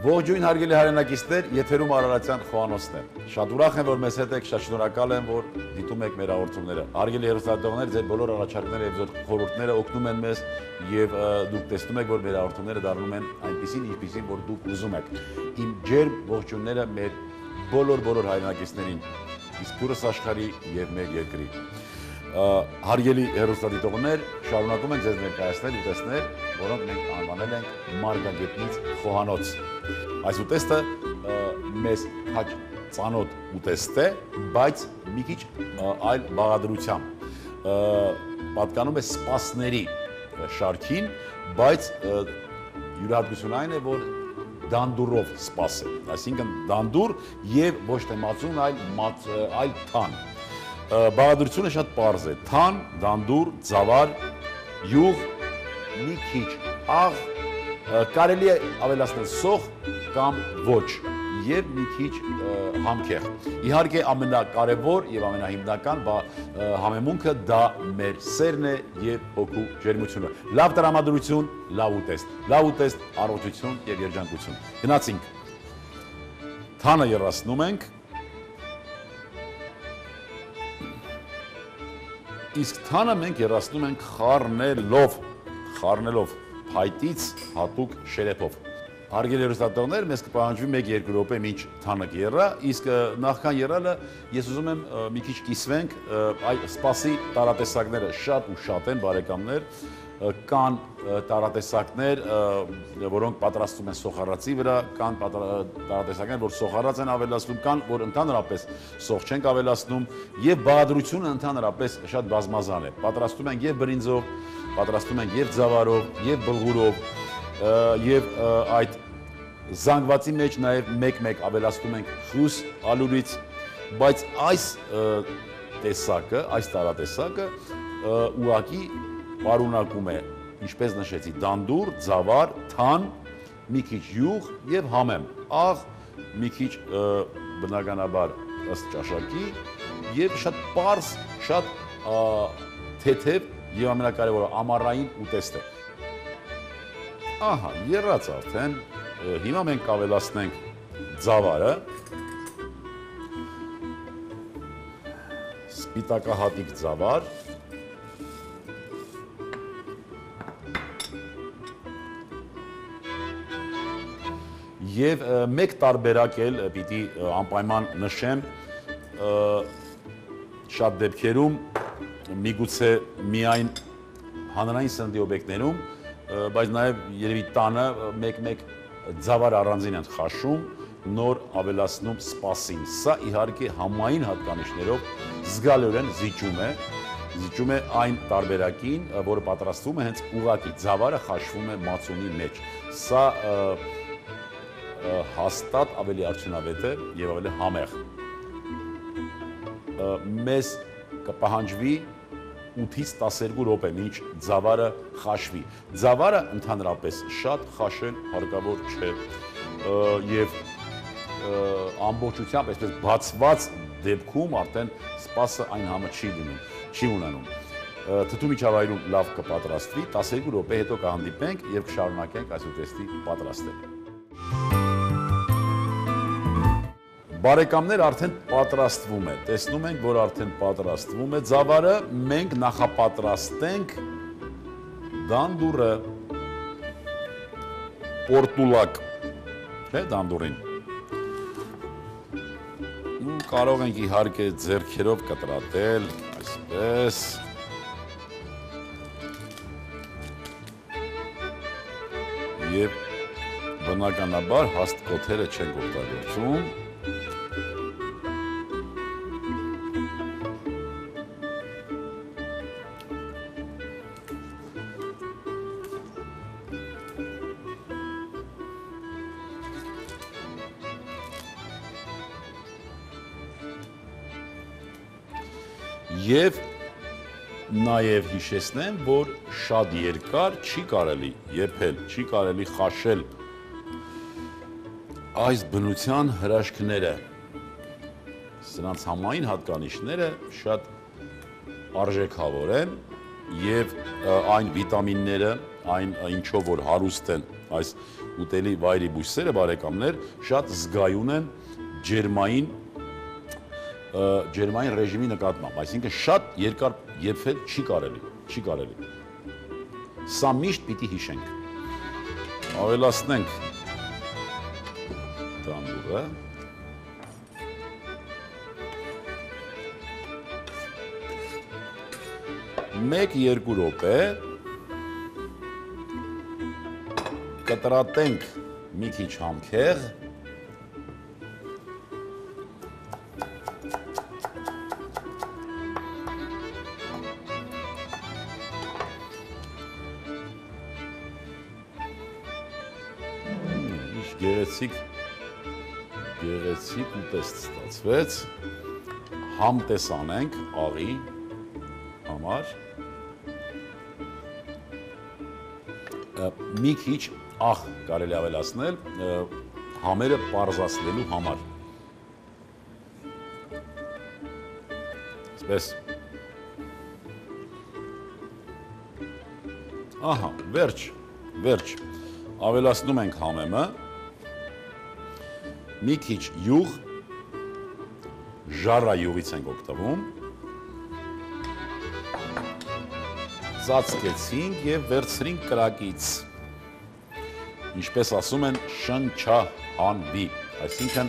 Ողջույն հարգելի հայրենակիցներ, եթերում Արարատյան Խոհանոցն է։ Շատ ուրախ եմ, որ մեզ հետ եք, շատ շնորհակալ եմ, որ դիտում եք մեր հաղորդումները։ Հարգելի հեռուստադիտողներ, ձեր բոլոր առաջարկները եւ ձեր խորհուրդները օգնում են մեզ եւ դուք տեսնում եք, որ մեր հաղորդումները դառնում են այնպեսին, ինչպեսին, որ դուք ուզում եք։ Իմ ջերմ ողջույնները մեր բոլոր հայրենակիցներին, իսկ դուրս աշխարհի եւ մեր երկրի։ Հարգելի հեռուստադիտողներ, շարունակում ենք ձեզ ներկայացնել ուտեստներ, որոնք մենք անվանել ենք Մարգագետնից Խոհանոց։ Այս ուտեստը մեզ քաջ ծանոթ ուտեստ է, բայց մի քիչ այլ բաղադրությամբ։ Պատկանում է սպասների շարքին, բայց յուրահատկությունը այն է, որ դանդուրով սպաս է, այսինքն դանդուր եւ ոչ թե մածուն, այլ թան։ Բաղադրությունը շատ պարզ է, թան, դանդուր, ձավար, յուղ, մի քիչ աղ, կարելի է ավելացնել սոխ կամ ոչ եւ մի քիչ համքեղ։ Իհարկե ամենակարևոր եւ ամենահիմնական համեմունքը դա մեր սերն է եւ հոգու ջերմությունը։ Լավ տրամադրություն, լավ ուտեստ, առողջություն եւ երջանկություն։ Գնացինք։ Թանը երացնում ենք։ Իսկ թանը մենք երացնում ենք խառնելով փայտից հատուկ շերեփով։ Հարգելի հեռուստադիտողներ, մեզ կպահանջվի 1-2 րոպե մինչ թանը կեռա, իսկ նախքան եռալը ես ուզում եմ մի քիչ կիսվենք, այ սպասի տարատեսակները շատ են, բարեկամներ, կան տարատեսակներ, որոնք պատրաստում են սոխառածի վրա, կան տարատեսակներ, որ սոխառած են ավելացնում, կան, որ ընդհանրապես սոխ չենք ավելացնում, եւ բաղադրությունը ընդհանրապես շատ բազմազան է։ Պատրաստում ենք եւ բրինձով, պատրաստում ենք եւ ձավարով, եւ բլղուրով, եւ այդ զանգվածի մեջ նաեւ մեկ-մեկ ավելացնում ենք խուս ալուրից, բայց այս տեսակը, այս տարատեսակը ուղղակի պարունակում է, ինչպես նշեցի, դանդուր, ձավար, թան, մի քիչ յուղ եւ համեմ, աղ, մի քիչ բնականաբար ըստ ճաշակի եւ շատ պարզ, շատ թեթև եւ ամենակարևորը ամառային ուտեստ է։ Ահա, եռած արդեն, հիմա մենք կավելացնենք ձավարը, սպիտակահատիկ ձավար, եւ մեկ տարբերակ էլ պիտի անպայման նշեմ, շատ դեպքերում, միգուցե միայն հանրային սննդի օբյեկտներում, բայց նաեւ երևի տանը մեկ-մեկ ձավար առանձին են խաշում, նոր ավելացնում սպասին։ Սա իհարկե համային հատկանիշներով զգալիորեն զիջում է այն տարբերակին, որը պատրաստվում է հենց ուղղակի ձավարը խաշվում է մածունի մեջ։ Սա հաստատ ավելի արդյունավետ է եւ ավելի համեղ։ Մեզ կպահանջվի 8-ից 12 րոպե մինչ ձավարը խաշվի։ Ձավարը ընդհանրապես շատ խաշել հարկավոր չէ եւ ամբողջությամբ այսպես բացված դեպքում արդեն սպասը այն համը չի ունենում։ Թթու միջավայրում լավ կպատրաստվի, 12 րոպե հետո կհանդիպենք եւ կշարունակենք այս ուտեստի պատրաստել։ Բարեկամներ արդեն պատրաստվում է, տեսնում ենք, որ արդեն պատրաստվում է ձավարը, մենք նախապատրաստենք դանդուրը, պորտուլակ, չէ դանդուրին, կարող ենք իհարկե ձեռքերով կտրատել, այսպես, եւ բնականաբար հաստ կոթերը չենք օգտագործում, Եվ նաև հիշեցնեմ, որ շատ երկար չի կարելի եփել, չի կարելի խաշել այս բնության հրաշքները, սրանց համային հատկանիշները շատ արժեքավոր են եւ այն վիտամինները, այն ինչով որ հարուստ են այս ուտելի վայրի բույսերը, բարեկամներ, շատ զգայուն են ջերմային ռեժիմի նկատմամբ, այսինքն շատ երկար եփել չի կարելի։ Սա միշտ պիտի հիշենք։ Ավելացնենք տանդուրը։ 1-2 րոպե կտրատենք մի քիչ համքեղ։ Գեղեցիկ ուտեստ ստացվեց, համ տեսանենք աղի համար, մի քիչ աղ կարելի ավելացնել համերը պարզացնելու համար։ Այսպես։ Ահա, վերջ, ավելացնում ենք համեմը, մի քիչ յուղ, ժառայուղից ենք օգտվում, ծածկեցինք և վերցրինք կրակից, ինչպես ասում են շնչահանվի, այսինքն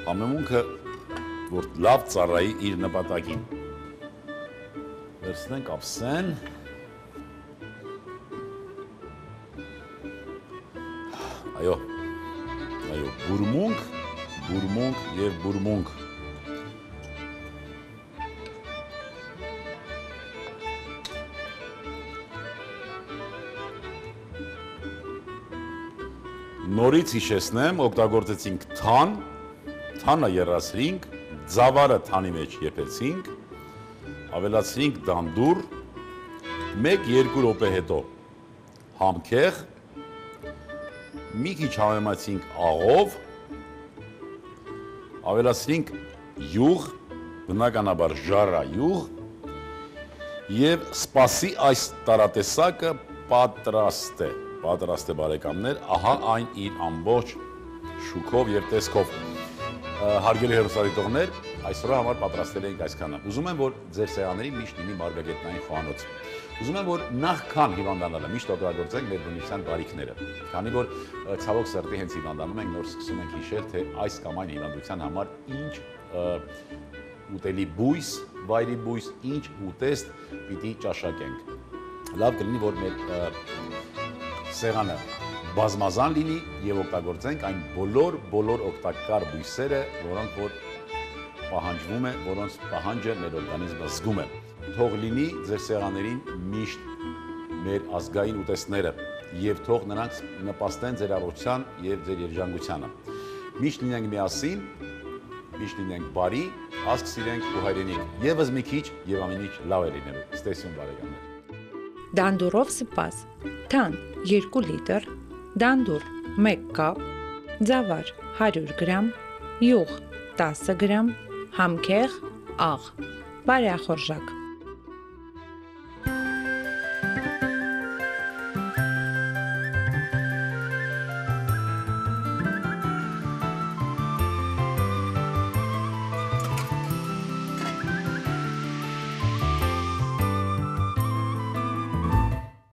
համեմունքը, որ լավ ծառայի իր նպատակին։ Վերցնենք ափսեն, այո, բուրմունք և բուրմունք։ Նորից հիշեցնեմ, օգտագործեցինք թան, թանը եռացրինք, ձավարը թանի մեջ եփեցինք, ավելացրինք դանդուր, 1-2 րոպե հետո համքեղ, մի քիչ համեմացինք աղով, ավելացրինք յուղ, բնականաբար ժառայուղ և սպասի այս տարատեսակը պատրաստ է բարեկամներ, ահա այն իր ամբողջ շուքով և տեսքով։ Հարգելի հեռուստադիտողներ, այսօրվա համար պատրաստել էինք այսքանը։ Ուզում եմ, որ ձեր սեղաններին միշտ լինի մարգագետնային խոհանոց։ Ուզում եմ, որ նախքան հիվանդանալը միշտ օգտագործենք մեր բնության բարիքները, քանի որ ցավոք սրտի հենց հիվանդանում ենք, նոր սկսում ենք հիշել, թե այս կամ այն հիվանդության համար ինչ ուտելի բույս, վայրի բույս, ինչ ուտեստ պիտի ճաշակենք։ Լավ կլինի, որ մեր սեղանը բազմազան լինի և օգտագործենք այն բոլոր օգտակար բույսերը, որոնք որ պահանջվում է, որոնց պահանջը մեր օրգանիզմը զգում է։ Թող լինի ձեր սեղաններին միշտ մեր ազգային ուտեստները և թող նրանք նպաստեն ձեր առողջության և ձեր երջանկությանը։ Միշտ լինենք միասին, միշտ լինենք բարի, ազգ սիրենք ու հայրենիք։ Եվս մի քիչ և ամենիչ լավ է լինելու։ Ստեսյուն բարեկամներ։ Դանդուրով սպաս, թան 2 լիտր, դանդուր 1 կապ, ձավար 100 գրամ, յուղ 10 գրամ, համքեղ աղ, բարեախորժակ։